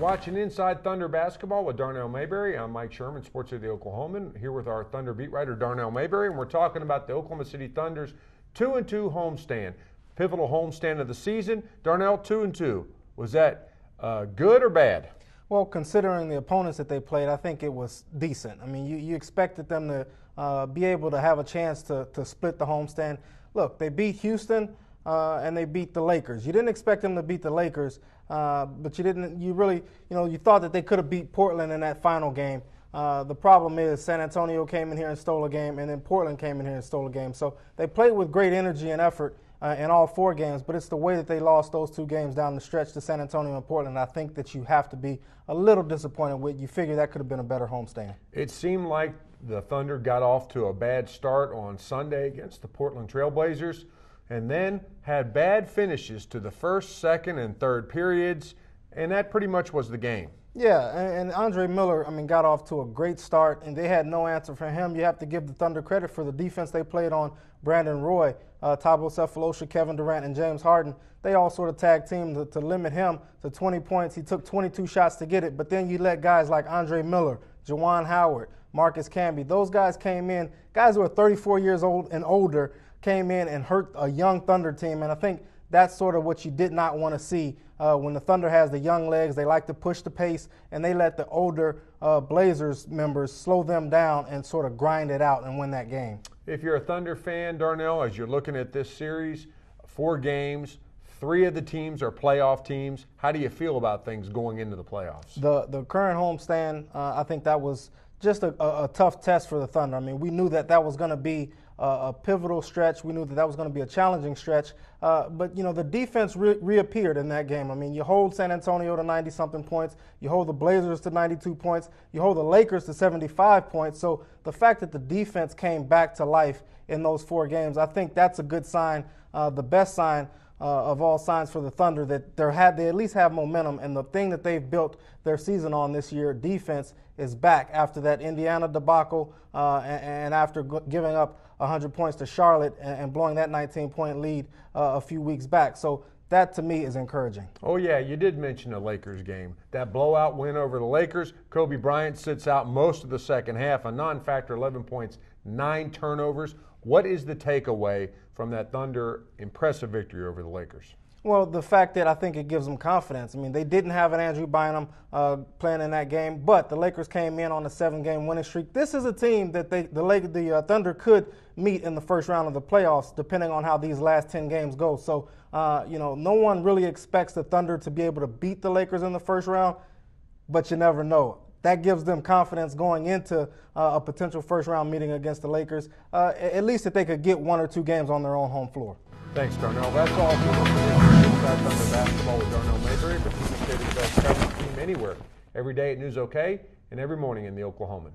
watching Inside Thunder Basketball with Darnell Mayberry. I'm Mike Sherman, Sports of the Oklahoman, here with our Thunder beat writer Darnell Mayberry, and we're talking about the Oklahoma City Thunder's 2-2 homestand. Pivotal homestand of the season. Darnell, 2-2. Was that good or bad? Well, considering the opponents that they played, I think it was decent. I mean, you expected them to be able to have a chance to split the homestand. Look, they beat Houston and they beat the Lakers. You didn't expect them to beat the Lakers, but you thought that they could have beat Portland in that final game. The problem is San Antonio came in here and stole a game, and then Portland came in here and stole a game. So they played with great energy and effort in all four games, but it's the way that they lost those two games down the stretch to San Antonio and Portland I think that you have to be a little disappointed with. You figure that could have been a better homestand. It seemed like the Thunder got off to a bad start on Sunday against the Portland Trailblazers and then had bad finishes to the first, second, and third periods, and that pretty much was the game. Yeah, and Andre Miller, got off to a great start, and they had no answer for him. You have to give the Thunder credit for the defense they played on Brandon Roy, Thabo Sefolosha, Kevin Durant, and James Harden. They all sort of tag teamed to limit him to 20 points. He took 22 shots to get it, but then you let guys like Andre Miller, Juwan Howard, Marcus Camby, those guys came in, guys who are 34 years old and older, came in and hurt a young Thunder team, and I think that's sort of what you did not want to see. When the Thunder has the young legs, they like to push the pace, and they let the older Blazers members slow them down and sort of grind it out and win that game. If you're a Thunder fan, Darnell, as you're looking at this series, 4 games, 3 of the teams are playoff teams. How do you feel about things going into the playoffs? The current homestand, I think that was just a tough test for the Thunder. We knew that was going to be a pivotal stretch. We knew that was going to be a challenging stretch. But the defense reappeared in that game. You hold San Antonio to 90-something points. You hold the Blazers to 92 points. You hold the Lakers to 75 points. So the fact that the defense came back to life in those 4 games, I think that's a good sign, the best sign of all signs for the Thunder, that they at least have momentum. And the thing that they've built their season on this year, defense, is back after that Indiana debacle and after giving up 100 points to Charlotte and blowing that 19-point lead a few weeks back. So that, to me, is encouraging. Oh, yeah, you did mention the Lakers game. That blowout win over the Lakers, Kobe Bryant sits out most of the second half, a non-factor 11 points, 9 turnovers. What is the takeaway from that Thunder impressive victory over the Lakers? Well, the fact that I think it gives them confidence. They didn't have an Andrew Bynum playing in that game, but the Lakers came in on a 7-game winning streak. This is a team that the Thunder could meet in the first round of the playoffs, depending on how these last 10 games go. So, no one really expects the Thunder to be able to beat the Lakers in the first round, but you never know. That gives them confidence going into a potential first-round meeting against the Lakers, at least that they could get 1 or 2 games on their own home floor. Thanks, Darnell. That's all for Inside Thunder Basketball with Darnell Mayberry, but Team State's best coverage team anywhere, every day at News OK and every morning in the Oklahoman.